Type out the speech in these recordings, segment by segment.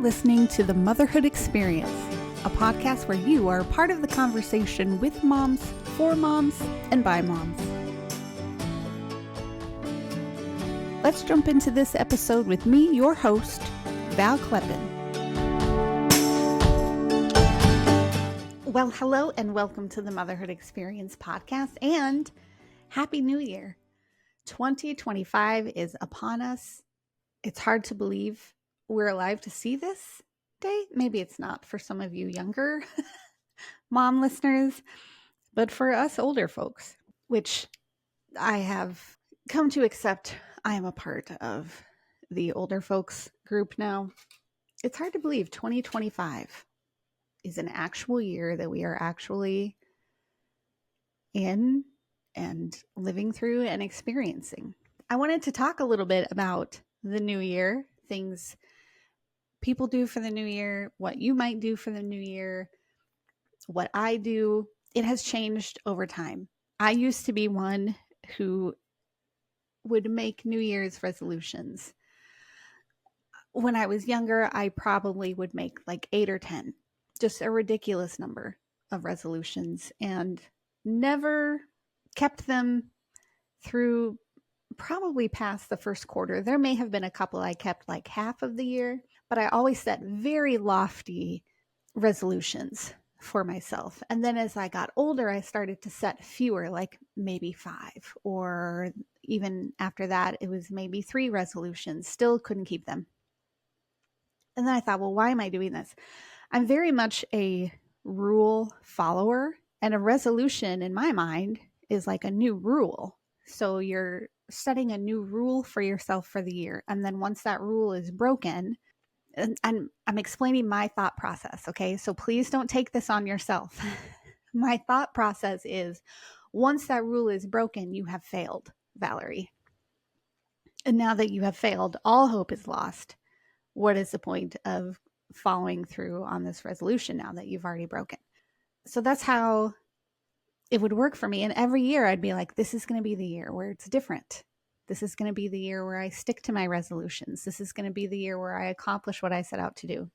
listening to The Motherhood Experience, a podcast where you are part of the conversation with moms, for moms, and by moms. Let's jump into this episode with me, your host, Val Kleppen. Well, hello and welcome to the Motherhood Experience podcast and Happy New Year. 2025 is upon us. It's hard to believe we're alive to see this day. Maybe it's not for some of you younger mom listeners, but for us older folks, which I have come to accept I am a part of the older folks group now. It's hard to believe 2025 is an actual year that we are actually in and living through and experiencing. I wanted to talk a little bit about the new year, things people do for the new year, what you might do for the new year, what I do. It has changed over time. I used to be one who would make New Year's resolutions. When I was younger, I probably would make like 8 or 10, just a ridiculous number of resolutions, and never kept them through probably past the first quarter. There may have been a couple I kept like half of the year, but I always set very lofty resolutions for myself. And then as I got older, I started to set fewer, like maybe 5, or even after that, it was maybe 3 resolutions. Still couldn't keep them. And then I thought, well, why am I doing this? I'm very much a rule follower, and a resolution in my mind is like a new rule. So you're setting a new rule for yourself for the year. And then once that rule is broken, and I'm explaining my thought process, okay? So please don't take this on yourself. My thought process is, once that rule is broken, you have failed, Valerie. And now that you have failed, all hope is lost. What is the point of following through on this resolution now that you've already broken? So that's how it would work for me. And every year I'd be like, this is going to be the year where it's different. This is going to be the year where I stick to my resolutions. This is going to be the year where I accomplish what I set out to do.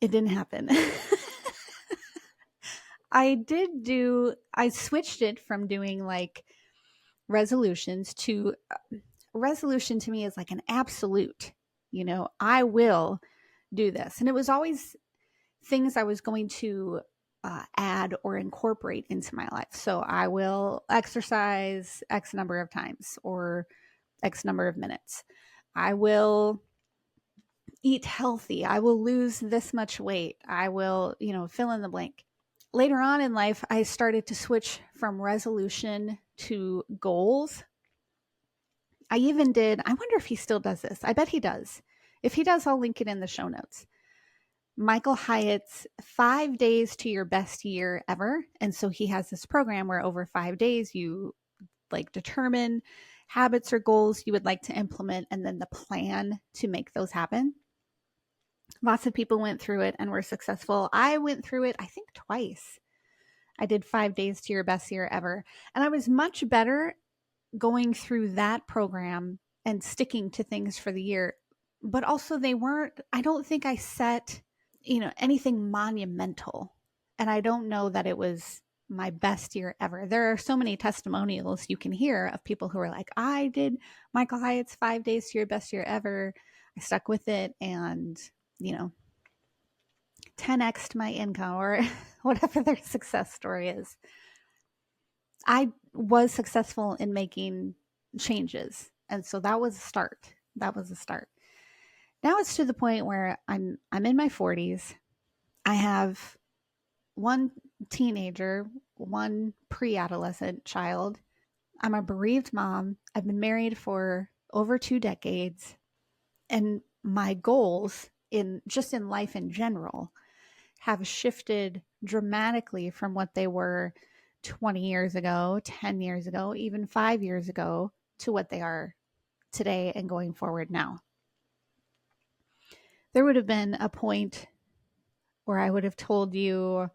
It didn't happen. I switched it from doing like resolutions to resolution. To me is like an absolute, I will do this. And it was always things I was going to add or incorporate into my life. So I will exercise X number of times or X number of minutes. I will eat healthy. I will lose this much weight. I will, fill in the blank. Later on in life, I started to switch from resolution to goals. I wonder if he still does this. I bet he does. If he does, I'll link it in the show notes. Michael Hyatt's 5 days to your best year ever. And so he has this program where over 5 days you like determine habits or goals you would like to implement, and then the plan to make those happen. Lots of people went through it and were successful. I went through it, I think, twice. I did 5 days to your best year ever. And I was much better going through that program and sticking to things for the year. But also I don't think I set, anything monumental. And I don't know that it was my best year ever. There are so many testimonials you can hear of people who are like, I did Michael Hyatt's 5 days to your best year ever. I stuck with it and, 10x'd my income or whatever their success story is. I was successful in making changes. And so that was a start. Now it's to the point where I'm in my 40s. I have one teenager, one pre-adolescent child. I'm a bereaved mom. I've been married for over 2 decades. And my goals in life in general have shifted dramatically from what they were 20 years ago, 10 years ago, even 5 years ago, to what they are today and going forward now. There would have been a point where I would have told you,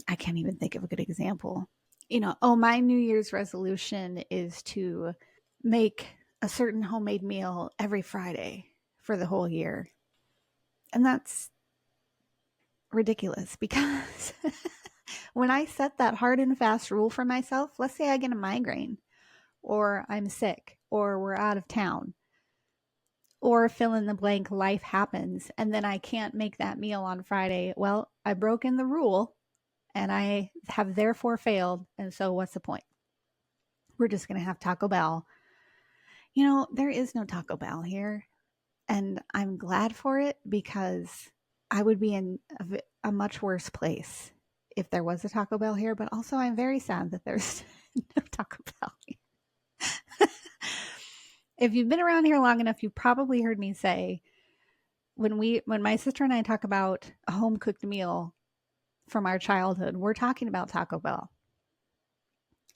I can't even think of a good example. My New Year's resolution is to make a certain homemade meal every Friday for the whole year. And that's ridiculous because when I set that hard and fast rule for myself, let's say I get a migraine or I'm sick or we're out of town or fill in the blank, life happens, and then I can't make that meal on Friday. Well, I've broken the rule and I have therefore failed. And so what's the point? We're just going to have Taco Bell. You know, there is no Taco Bell here. And I'm glad for it because I would be in a much worse place if there was a Taco Bell here. But also, I'm very sad that there's no Taco Bell here. If you've been around here long enough, you've probably heard me say when my sister and I talk about a home cooked meal from our childhood, we're talking about Taco Bell.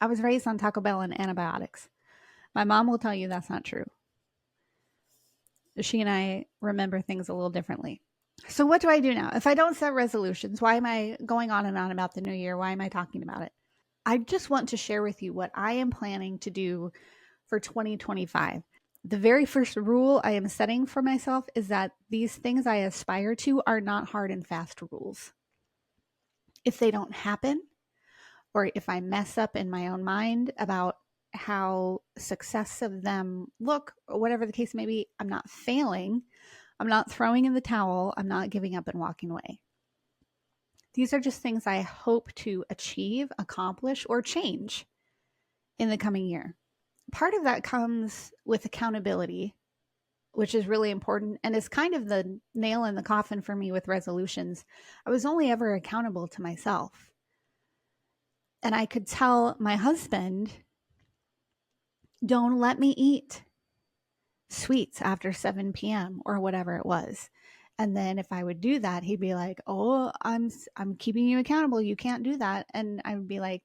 I was raised on Taco Bell and antibiotics. My mom will tell you that's not true. She and I remember things a little differently. So what do I do now? If I don't set resolutions, why am I going on and on about the new year? Why am I talking about it? I just want to share with you what I am planning to do for 2025. The very first rule I am setting for myself is that these things I aspire to are not hard and fast rules. If they don't happen, or if I mess up in my own mind about how success of them look, or whatever the case may be, I'm not failing. I'm not throwing in the towel. I'm not giving up and walking away. These are just things I hope to achieve, accomplish, or change in the coming year. Part of that comes with accountability, which is really important and is kind of the nail in the coffin for me with resolutions. I was only ever accountable to myself. And I could tell my husband, don't let me eat sweets after 7 p.m. or whatever it was. And then if I would do that, he'd be like, "Oh, I'm keeping you accountable. You can't do that." And I would be like,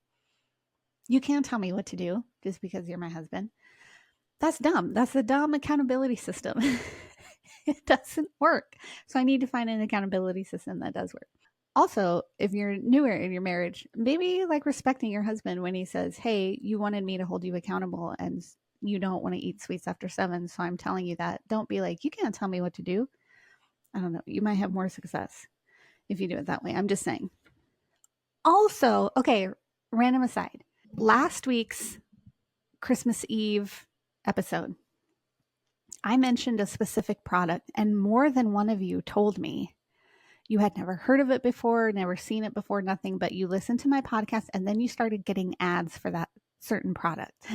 "You can't tell me what to do just because you're my husband." That's dumb. That's a dumb accountability system. It doesn't work. So I need to find an accountability system that does work. Also, if you're newer in your marriage, maybe like respecting your husband when he says, "Hey, you wanted me to hold you accountable and you don't want to eat sweets after 7, so I'm telling you that." Don't be like, "You can't tell me what to do." I don't know. You might have more success if you do it that way. I'm just saying. Also, okay, random aside. Last week's Christmas Eve episode, I mentioned a specific product, and more than one of you told me you had never heard of it before, never seen it before, nothing, but you listened to my podcast and then you started getting ads for that certain product.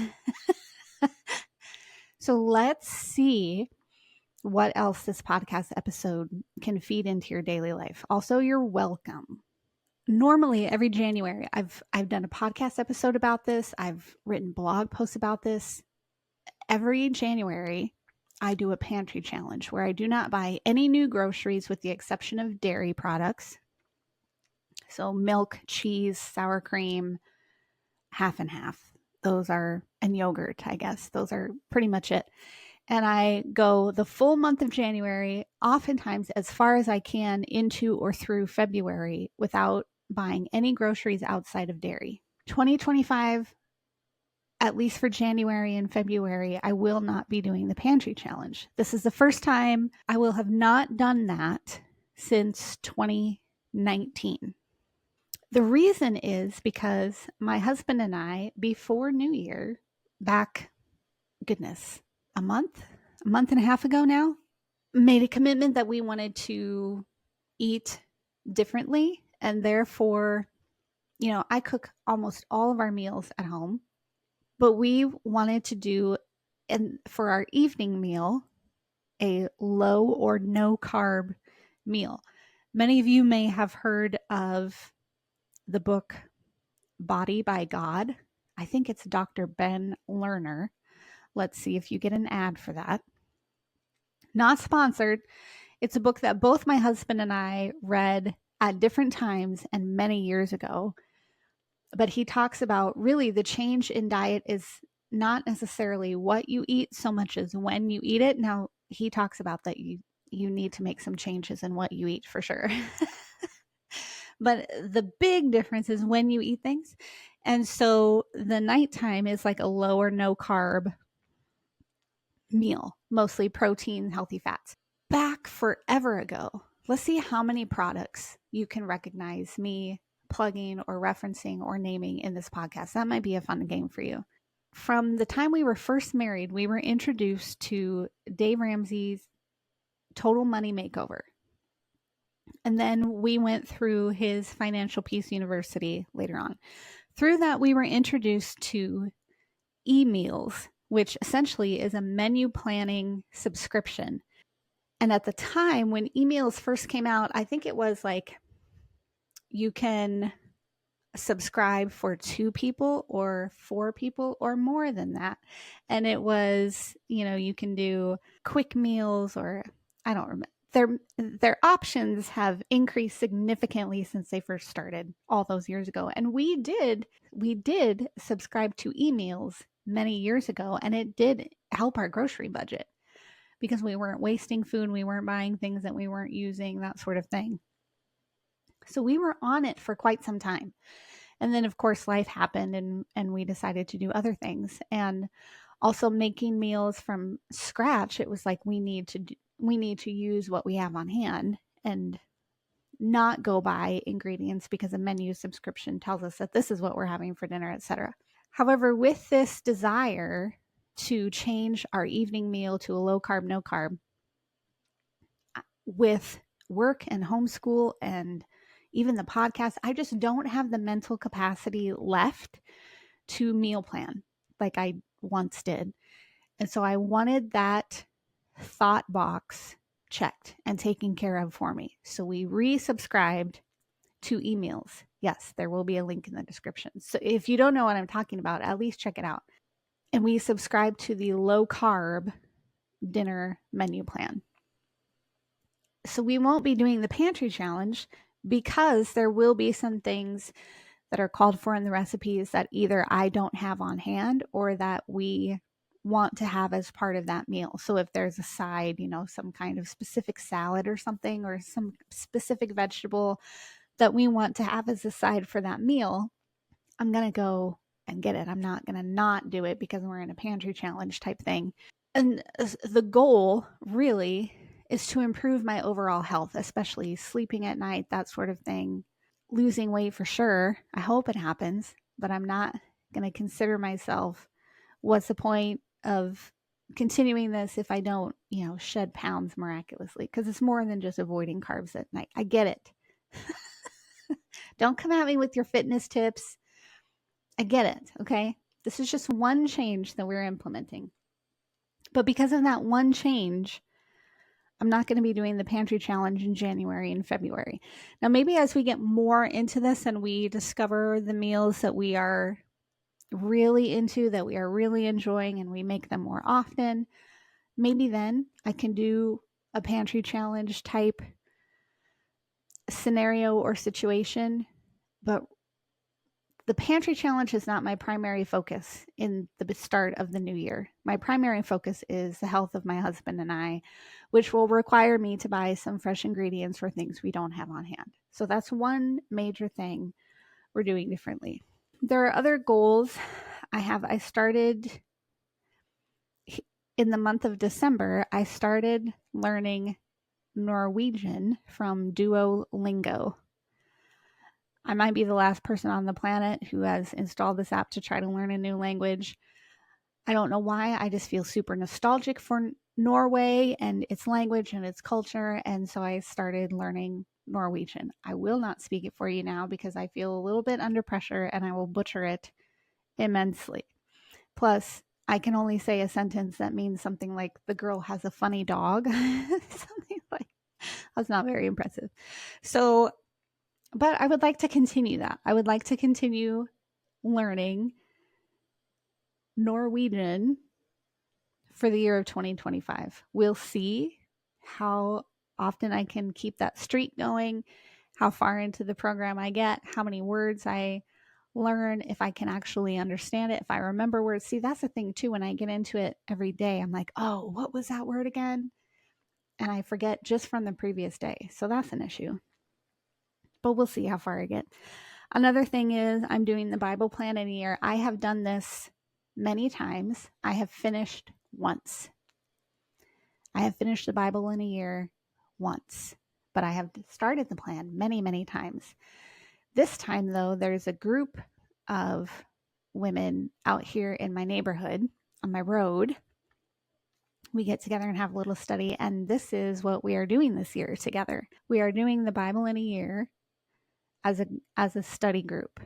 So let's see what else this podcast episode can feed into your daily life. Also, you're welcome. Normally, every January, I've done a podcast episode about this. I've written blog posts about this. Every January, I do a pantry challenge where I do not buy any new groceries with the exception of dairy products. So milk, cheese, sour cream, half and half. Those are, and yogurt, I guess. Those are pretty much it. And I go the full month of January, oftentimes as far as I can into or through February without buying any groceries outside of dairy. 2025, at least for January and February, I will not be doing the pantry challenge. This is the first time I will have not done that since 2019. The reason is because my husband and I, before New Year, back, goodness, a month and a half ago now, made a commitment that we wanted to eat differently. And therefore, you know, I cook almost all of our meals at home, but we wanted to do, and for our evening meal, a low or no carb meal. Many of you may have heard of the book Body by God. I think it's Dr. Ben Lerner. Let's see if you get an ad for that. Not sponsored. It's a book that both my husband and I read at different times and many years ago. But he talks about really the change in diet is not necessarily what you eat so much as when you eat it. Now, he talks about that you need to make some changes in what you eat for sure. But the big difference is when you eat things. And so the nighttime is like a low or no carb meal, mostly protein, healthy fats. Back forever ago, Let's see how many products you can recognize me plugging or referencing or naming in this podcast. That might be a fun game for you. From the time we were first married, we were introduced to Dave Ramsey's Total Money Makeover. And then we went through his Financial Peace University later on. Through that, we were introduced to eMeals, which essentially is a menu planning subscription. And at the time when eMeals first came out, I think it was like you can subscribe for 2 people or 4 people or more than that. And it was, you can do quick meals, or I don't remember. Their options have increased significantly since they first started all those years ago. And we did subscribe to eMeals many years ago, and it did help our grocery budget because we weren't wasting food, we weren't buying things that we weren't using, that sort of thing. So we were on it for quite some time. And then of course life happened, and we decided to do other things. And also making meals from scratch, it was like we need to use what we have on hand and not go buy ingredients because a menu subscription tells us that this is what we're having for dinner, etc. However, with this desire to change our evening meal to a low carb, no carb, with work and homeschool and even the podcast, I just don't have the mental capacity left to meal plan like I once did. And so I wanted that thought box checked and taken care of for me. So we resubscribed to eMeals. Yes, there will be a link in the description. So if you don't know what I'm talking about, at least check it out. And we subscribed to the low carb dinner menu plan. So we won't be doing the pantry challenge because there will be some things that are called for in the recipes that either I don't have on hand or that we want to have as part of that meal. So if there's a side, some kind of specific salad or something, or some specific vegetable that we want to have as a side for that meal, I'm going to go and get it. I'm not going to not do it because we're in a pantry challenge type thing. And the goal really is to improve my overall health, especially sleeping at night, that sort of thing. Losing weight for sure. I hope it happens, but I'm not going to consider myself, what's the point of continuing this if I don't, shed pounds miraculously? Because it's more than just avoiding carbs at night. I get it. Don't come at me with your fitness tips. I get it, okay? This is just one change that we're implementing. But because of that one change, I'm not going to be doing the pantry challenge in January and February. Now, maybe as we get more into this and we discover the meals that we are really into, that we are really enjoying, and we make them more often, maybe then I can do a pantry challenge type scenario or situation. But the pantry challenge is not my primary focus in the start of the new year. My primary focus is the health of my husband and I, which will require me to buy some fresh ingredients for things we don't have on hand. So that's one major thing we're doing differently. There are other goals I started in the month of December. I started learning Norwegian from Duolingo. I might be the last person on the planet who has installed this app to try to learn a new language. I don't know why. I just feel super nostalgic for Norway and its language and its culture. And so I started learning Norwegian. I will not speak it for you now because I feel a little bit under pressure and I will butcher it immensely. Plus, I can only say a sentence that means something like the girl has a funny dog. Something like that's not very impressive. So, but I would like to continue that. I would like to continue learning Norwegian for the year of 2025. We'll see how often I can keep that streak going, how far into the program I get, how many words I learn, if I can actually understand it, if I remember words. See, that's the thing too. When I get into it every day, I'm like, oh, what was that word again? And I forget just from the previous day. So that's an issue. But we'll see how far I get. Another thing is I'm doing the Bible plan in a year. I have done this many times. I have finished once. I have finished the Bible in a year once. but I have started the plan many, many times. This time, though, there's a group of women out here in my neighborhood on my road. We get together and have a little study, and this is what we are doing this year together. We are doing the Bible in a year as a study group.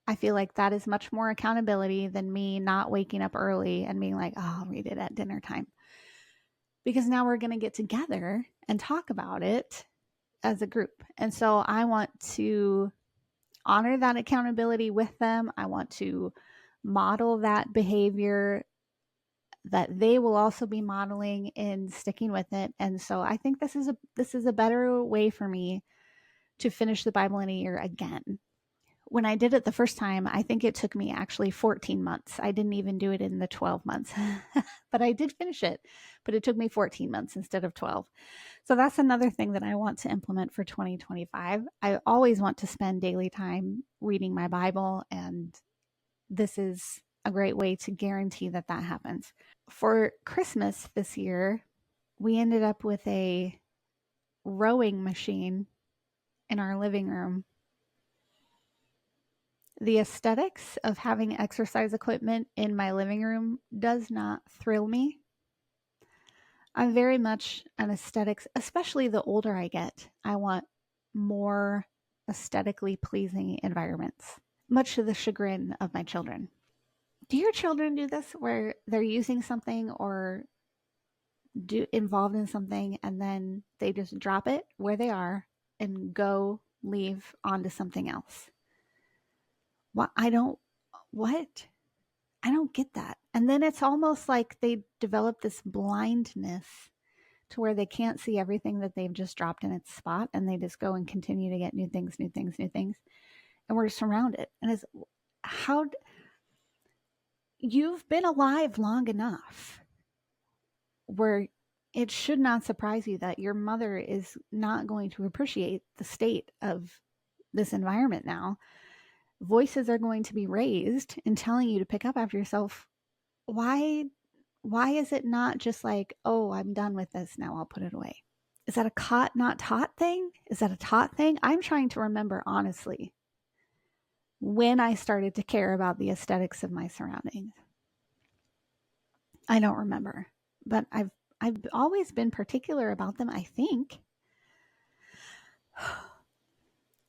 I feel like that is much more accountability than me not waking up early and being like, oh, I'll read it at dinner time. Because now we're going to get together and talk about it as a group. And so I want to honor that accountability with them. I want to model that behavior that they will also be modeling in sticking with it. And so I think this is a better way for me to finish the Bible in a year again. When I did it the first time, I think it took me actually 14 months. I didn't even do it in the 12 months, but I did finish it. But it took me 14 months instead of 12. So that's another thing that I want to implement for 2025. I always want to spend daily time reading my Bible, and this is a great way to guarantee that that happens. For Christmas this year, we ended up with a rowing machine in our living room. The aesthetics of having exercise equipment in my living room does not thrill me. I'm very much an aesthetics, especially the older I get. I want more aesthetically pleasing environments, much to the chagrin of my children. Do your children do this where they're using something or involved in something and then they just drop it where they are and leave onto something else? What? I don't get that. And then it's almost like they develop this blindness to where they can't see everything that they've just dropped in its spot, and they just go and continue to get new things. And we're surrounded. And it's how you've been alive long enough where it should not surprise you that your mother is not going to appreciate the state of this environment now. Voices are going to be raised in telling you to pick up after yourself. Why is it not just like, oh, I'm done with this now, I'll put it away? Is that a caught not taught thing? Is that a taught thing? I'm trying to remember honestly when I started to care about the aesthetics of my surroundings. I don't remember, but I've always been particular about them, I think.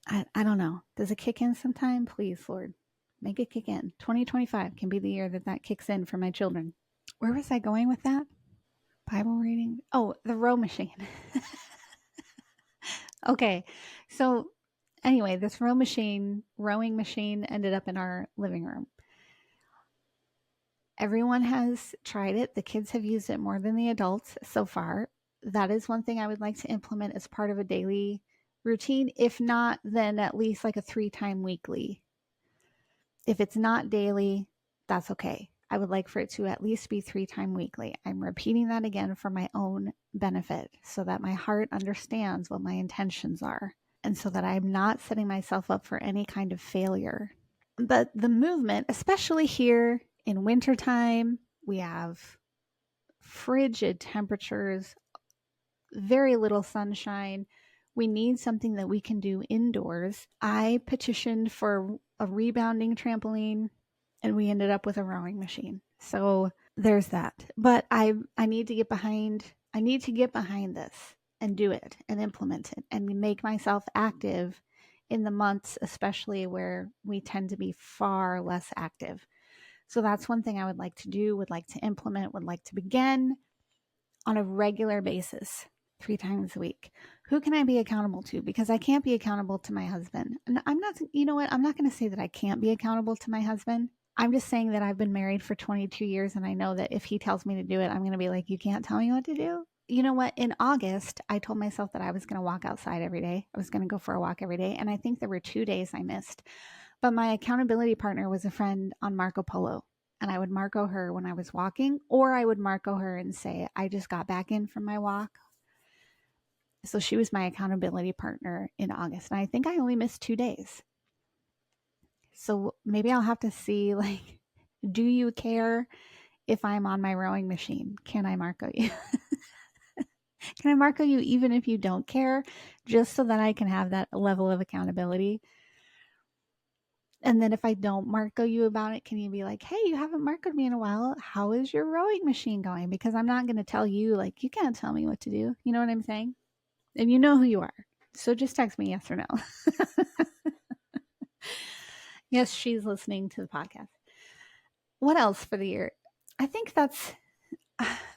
I don't know. Does it kick in sometime? Please, Lord, make it kick in. 2025 can be the year that kicks in for my children. Where was I going with that? Bible reading? Oh, the row machine. Okay. So anyway, this rowing machine ended up in our living room. Everyone has tried it. The kids have used it more than the adults so far. That is one thing I would like to implement as part of a daily routine. If not, then at least like a 3-time weekly. If it's not daily, that's okay. I would like for it to at least be 3-time weekly. I'm repeating that again for my own benefit so that my heart understands what my intentions are and so that I'm not setting myself up for any kind of failure. But the movement, especially here in wintertime, we have frigid temperatures, very little sunshine. We need something that we can do indoors. I petitioned for a rebounding trampoline, and we ended up with a rowing machine. So there's that. But I need to get behind this and do it and implement it and make myself active in the months, especially where we tend to be far less active. So that's one thing I would like to do, would like to implement, would like to begin on a regular basis, 3 times a week. Who can I be accountable to? Because I can't be accountable to my husband. And I'm not, you know what? I'm not going to say that I can't be accountable to my husband. I'm just saying that I've been married for 22 years and I know that if he tells me to do it, I'm going to be like, you can't tell me what to do. You know what? In August, I told myself that I was going to walk outside every day. I was going to go for a walk every day. And I think there were 2 days I missed. But my accountability partner was a friend on Marco Polo. And I would Marco her when I was walking, or I would Marco her and say, I just got back in from my walk. So she was my accountability partner in August. And I think I only missed 2 days. So maybe I'll have to see, like, do you care if I'm on my rowing machine? Can I Marco you? Can I Marco you even if you don't care, just so that I can have that level of accountability? And then if I don't Marco you about it, can you be like, hey, you haven't Marcoed me in a while. How is your rowing machine going? Because I'm not going to tell you, like, you can't tell me what to do. You know what I'm saying? And you know who you are. So just text me yes or no. Yes, she's listening to the podcast. What else for the year? I think that's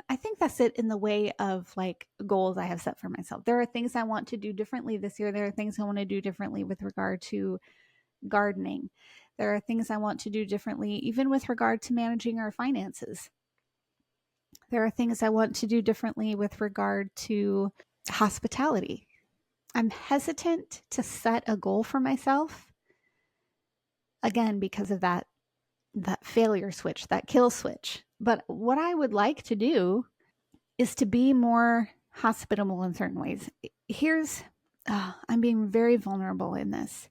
I think that's it in the way of like goals I have set for myself. There are things I want to do differently this year. There are things I want to do differently with regard to gardening. There are things I want to do differently, even with regard to managing our finances. There are things I want to do differently with regard to hospitality. I'm hesitant to set a goal for myself, again, because of that failure switch, that kill switch. But what I would like to do is to be more hospitable in certain ways. Here's, I'm being very vulnerable in this.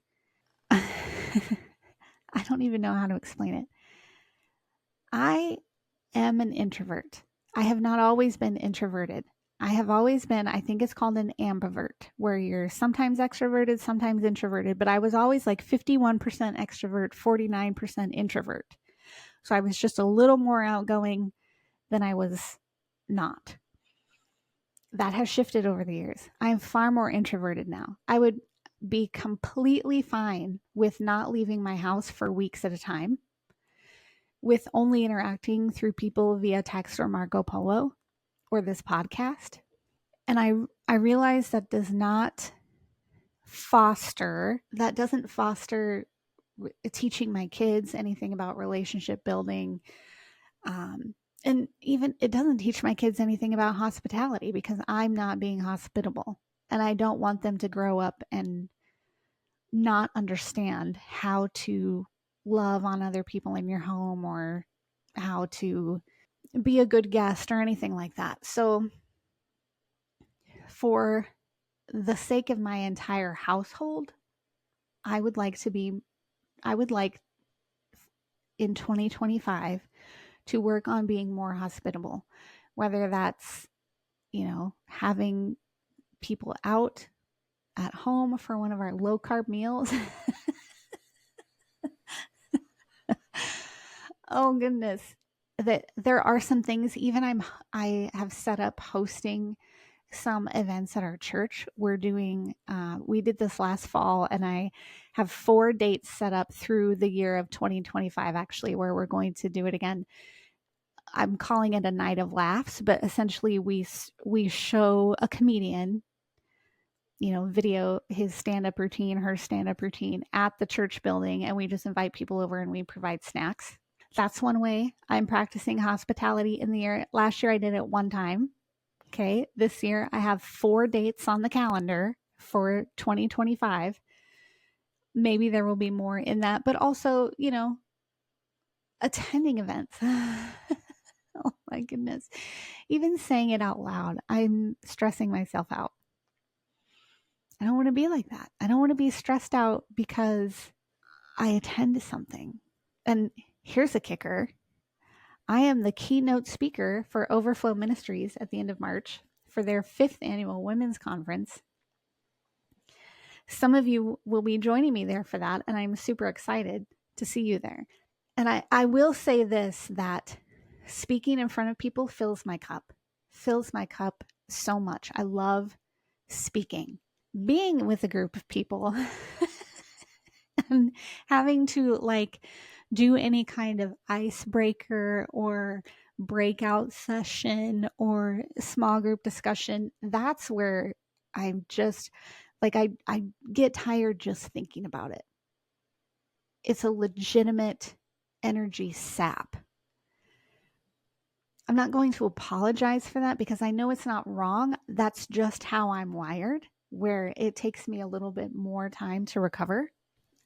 I don't even know how to explain it. I am an introvert. I have not always been introverted. I have always been, I think it's called an ambivert, where you're sometimes extroverted, sometimes introverted, but I was always like 51% extrovert, 49% introvert. So I was just a little more outgoing than I was not. That has shifted over the years. I'm far more introverted now. I would be completely fine with not leaving my house for weeks at a time, with only interacting through people via text or Marco Polo or this podcast. And I realize that doesn't foster teaching my kids anything about relationship building. And even it doesn't teach my kids anything about hospitality because I'm not being hospitable. And I don't want them to grow up and not understand how to love on other people in your home or how to be a good guest or anything like that. So, for the sake of my entire household, I would like in 2025 to work on being more hospitable, whether that's, having people out at home for one of our low carb meals. Oh goodness. That there are some things I have set up hosting some events at our church. We did this last fall, and I have 4 dates set up through the year of 2025, actually, where we're going to do it again. I'm calling it a night of laughs, but essentially we show a comedian, video his stand-up routine, her stand-up routine at the church building, and we just invite people over and we provide snacks. That's one way I'm practicing hospitality in the year. Last year I did it one time. Okay. This year I have 4 dates on the calendar for 2025. Maybe there will be more in that, but also, attending events. Oh my goodness. Even saying it out loud, I'm stressing myself out. I don't want to be like that. I don't want to be stressed out because I attend something. And here's a kicker. I am the keynote speaker for Overflow Ministries at the end of March for their 5th annual women's conference. Some of you will be joining me there for that, and I'm super excited to see you there. And I will say this, that speaking in front of people fills my cup so much. I love speaking. Being with a group of people and having to do any kind of icebreaker or breakout session or small group discussion, that's where I'm just I get tired just thinking about it. It's a legitimate energy sap. I'm not going to apologize for that because I know it's not wrong. That's just how I'm wired, where it takes me a little bit more time to recover.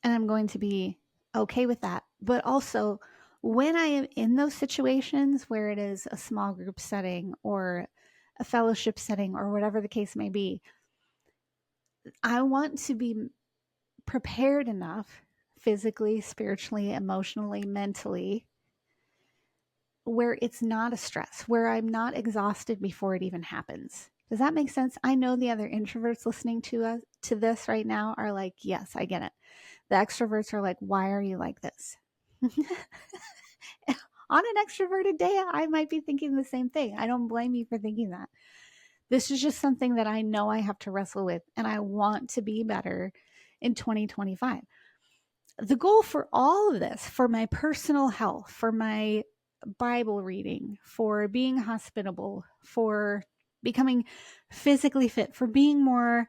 And I'm going to be okay with that. But also, when I am in those situations where it is a small group setting or a fellowship setting or whatever the case may be, I want to be prepared enough physically, spiritually, emotionally, mentally, where it's not a stress, where I'm not exhausted before it even happens. Does that make sense? I know the other introverts listening to this right now are like, yes, I get it. The extroverts are like, why are you like this? On an extroverted day, I might be thinking the same thing. I don't blame you for thinking that. This is just something that I know I have to wrestle with, and I want to be better in 2025. The goal for all of this, for my personal health, for my Bible reading, for being hospitable, for becoming physically fit, for being more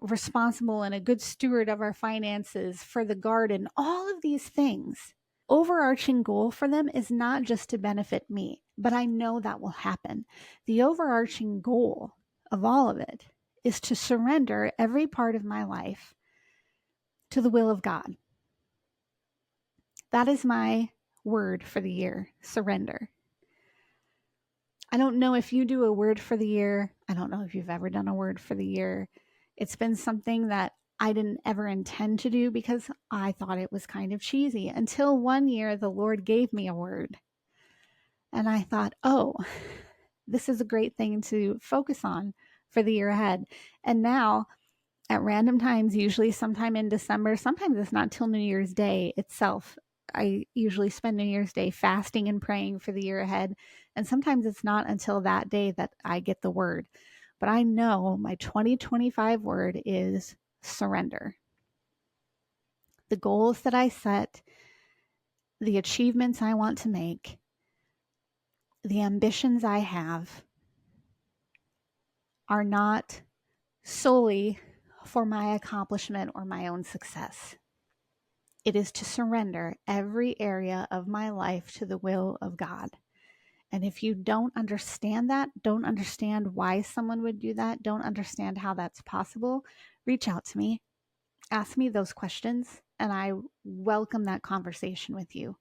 responsible and a good steward of our finances, for the garden, all of these things, overarching goal for them is not just to benefit me, but I know that will happen. The overarching goal of all of it is to surrender every part of my life to the will of God. That is my word for the year, surrender. I don't know if you do a word for the year. I don't know if you've ever done a word for the year. It's been something that I didn't ever intend to do because I thought it was kind of cheesy until one year the Lord gave me a word. And I thought, oh, this is a great thing to focus on for the year ahead. And now at random times, usually sometime in December, sometimes it's not till New Year's Day itself. I usually spend New Year's Day fasting and praying for the year ahead. And sometimes it's not until that day that I get the word. But I know my 2025 word is surrender. The goals that I set, the achievements I want to make, the ambitions I have are not solely for my accomplishment or my own success. It is to surrender every area of my life to the will of God. And if you don't understand that, don't understand why someone would do that, don't understand how that's possible, reach out to me. Ask me those questions, and I welcome that conversation with you.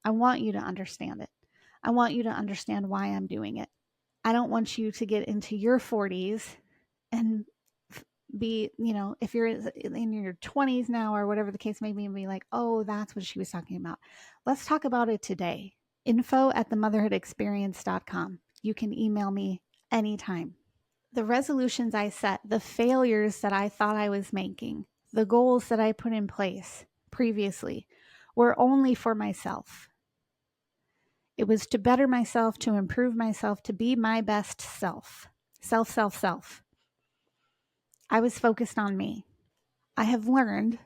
I want you to understand it. I want you to understand why I'm doing it. I don't want you to get into your 40s and be, if you're in your 20s now or whatever the case may be, and be like, oh, that's what she was talking about. Let's talk about it today. info@themotherhoodexperience.com. You can email me anytime. The resolutions I set, the failures that I thought I was making, the goals that I put in place previously were only for myself. It was to better myself, to improve myself, to be my best self. Self. I was focused on me. I have learned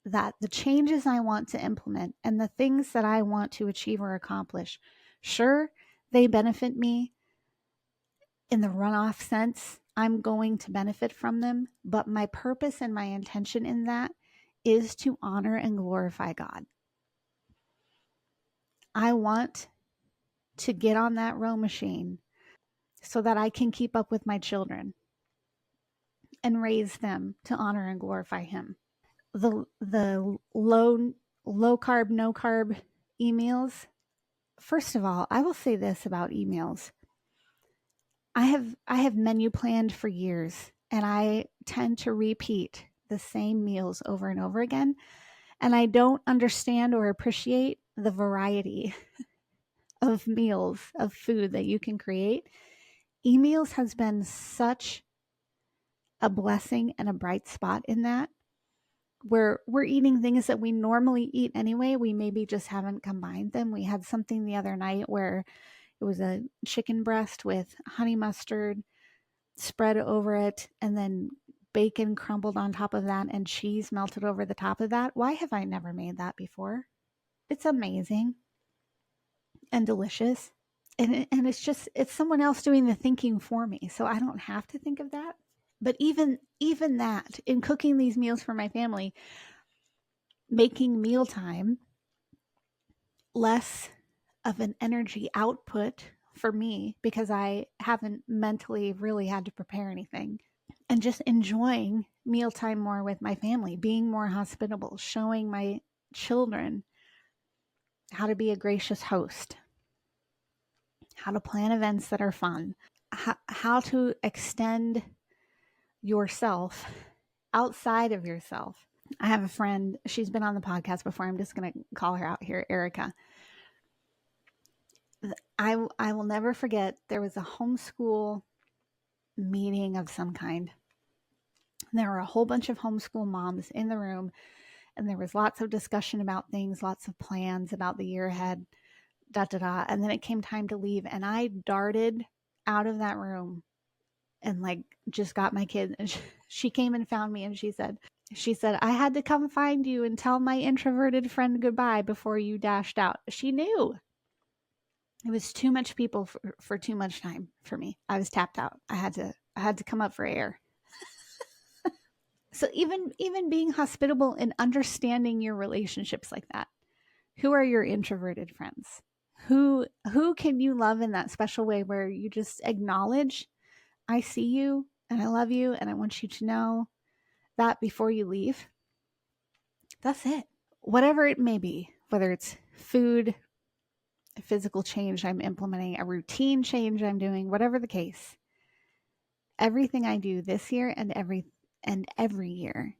that the changes I want to implement and the things that I want to achieve or accomplish, sure, they benefit me in the runoff sense. I'm going to benefit from them, but my purpose and my intention in that is to honor and glorify God. I want to get on that row machine so that I can keep up with my children and raise them to honor and glorify Him. The low carb, no carb emails. First of all, I will say this about emails. I have menu planned for years, and I tend to repeat the same meals over and over again, and I don't understand or appreciate the variety of meals, of food that you can create. Emails has been such a blessing and a bright spot in that, where we're eating things that we normally eat anyway. We maybe just haven't combined them. We had something the other night where it was a chicken breast with honey mustard spread over it, and then bacon crumbled on top of that, and cheese melted over the top of that. Why have I never made that before? It's amazing and delicious. And it's someone else doing the thinking for me. So I don't have to think of that. But even that, in cooking these meals for my family, making mealtime less of an energy output for me because I haven't mentally really had to prepare anything, and just enjoying mealtime more with my family, being more hospitable, showing my children how to be a gracious host, how to plan events that are fun, how to extend yourself outside of yourself. I have a friend, she's been on the podcast before. I'm just going to call her out here, Erica. I will never forget, there was a homeschool meeting of some kind. There were a whole bunch of homeschool moms in the room, and there was lots of discussion about things, lots of plans about the year ahead, da da da. And then it came time to leave, and I darted out of that room and like just got my kid. And she came and found me, and she said, I had to come find you and tell my introverted friend goodbye before you dashed out. She knew. It was too much people for too much time for me. I was tapped out. I had to come up for air. So even being hospitable and understanding your relationships like that. Who are your introverted friends? Who can you love in that special way where you just acknowledge, I see you and I love you and I want you to know that before you leave? That's it. Whatever it may be, whether it's food, a physical change I'm implementing, a routine change I'm doing, whatever the case, everything I do this year and every year,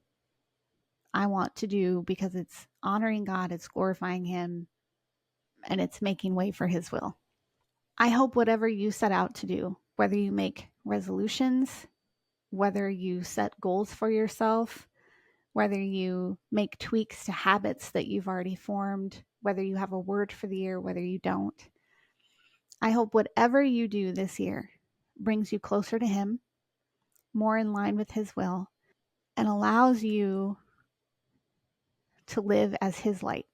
I want to do because it's honoring God, it's glorifying Him, and it's making way for His will. I hope whatever you set out to do, whether you make resolutions, whether you set goals for yourself, whether you make tweaks to habits that you've already formed, whether you have a word for the year, whether you don't, I hope whatever you do this year brings you closer to Him, more in line with His will, and allows you to live as His light.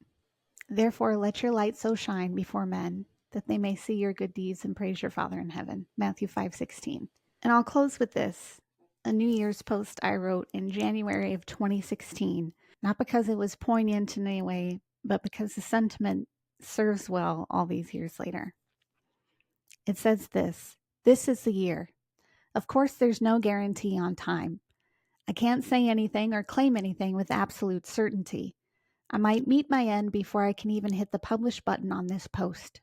Therefore, let your light so shine before men that they may see your good deeds and praise your Father in heaven. Matthew 5:16. And I'll close with this. A New Year's post I wrote in January of 2016, not because it was poignant in any way, but because the sentiment serves well all these years later. It says this is the year. Of course, there's no guarantee on time. I can't say anything or claim anything with absolute certainty. I might meet my end before I can even hit the publish button on this post.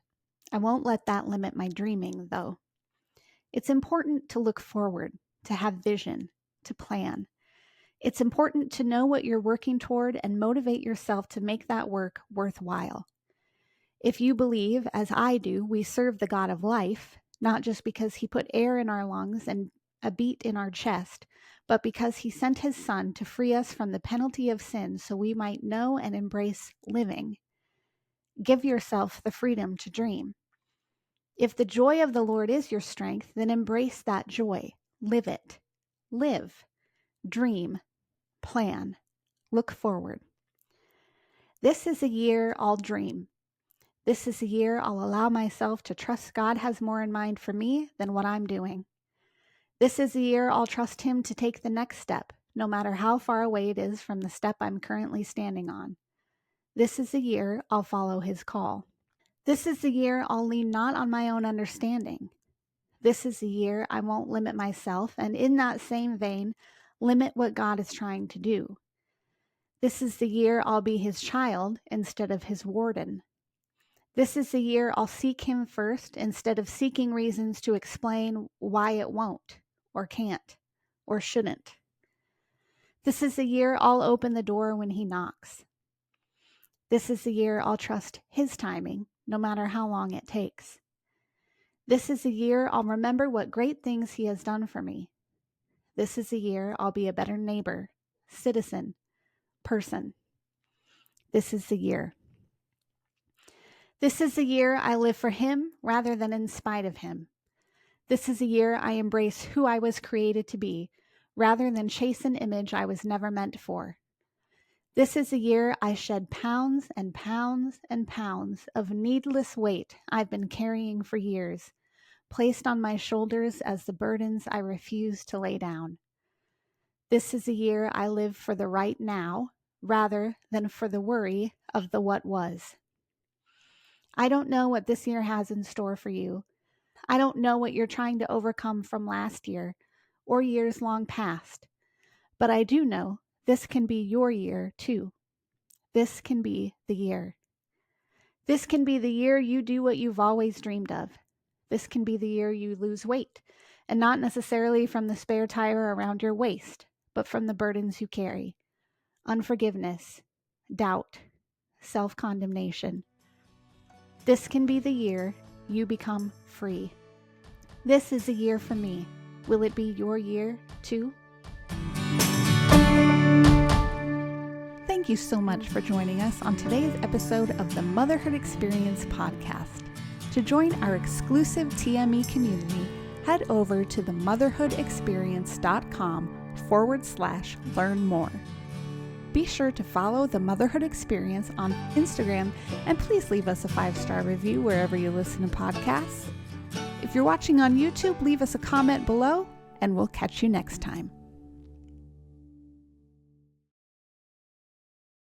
I won't let that limit my dreaming, though. It's important to look forward, to have vision, to plan. It's important to know what you're working toward and motivate yourself to make that work worthwhile. If you believe, as I do, we serve the God of life, not just because He put air in our lungs and a beat in our chest, but because He sent His Son to free us from the penalty of sin so we might know and embrace living. Give yourself the freedom to dream. If the joy of the Lord is your strength, then embrace that joy. Live it. Live. Dream. Plan. Look forward. This is a year I'll dream. This is a year I'll allow myself to trust God has more in mind for me than what I'm doing. This is a year I'll trust Him to take the next step, no matter how far away it is from the step I'm currently standing on. This is a year I'll follow His call. This is the year I'll lean not on my own understanding. This is the year I won't limit myself, and in that same vein, limit what God is trying to do. This is the year I'll be His child instead of His warden. This is the year I'll seek Him first instead of seeking reasons to explain why it won't, or can't, or shouldn't. This is the year I'll open the door when He knocks. This is the year I'll trust His timing, no matter how long it takes. This is the year I'll remember what great things He has done for me. This is the year I'll be a better neighbor, citizen, person. This is the year. This is the year I live for Him rather than in spite of Him. This is the year I embrace who I was created to be rather than chase an image I was never meant for. This is the year I shed pounds and pounds and pounds of needless weight I've been carrying for years, placed on my shoulders as the burdens I refuse to lay down. This is the year I live for the right now rather than for the worry of the what was. I don't know what this year has in store for you. I don't know what you're trying to overcome from last year or years long past, but I do know this can be your year too. This can be the year. This can be the year you do what you've always dreamed of. This can be the year you lose weight, and not necessarily from the spare tire around your waist, but from the burdens you carry. Unforgiveness, doubt, self-condemnation. This can be the year you become free. This is a year for me. Will it be your year too? Thank you so much for joining us on today's episode of the Motherhood Experience podcast. To join our exclusive TME community, head over to themotherhoodexperience.com/learn more. Be sure to follow The Motherhood Experience on Instagram, and please leave us a 5-star review wherever you listen to podcasts. If you're watching on YouTube, leave us a comment below, and we'll catch you next time.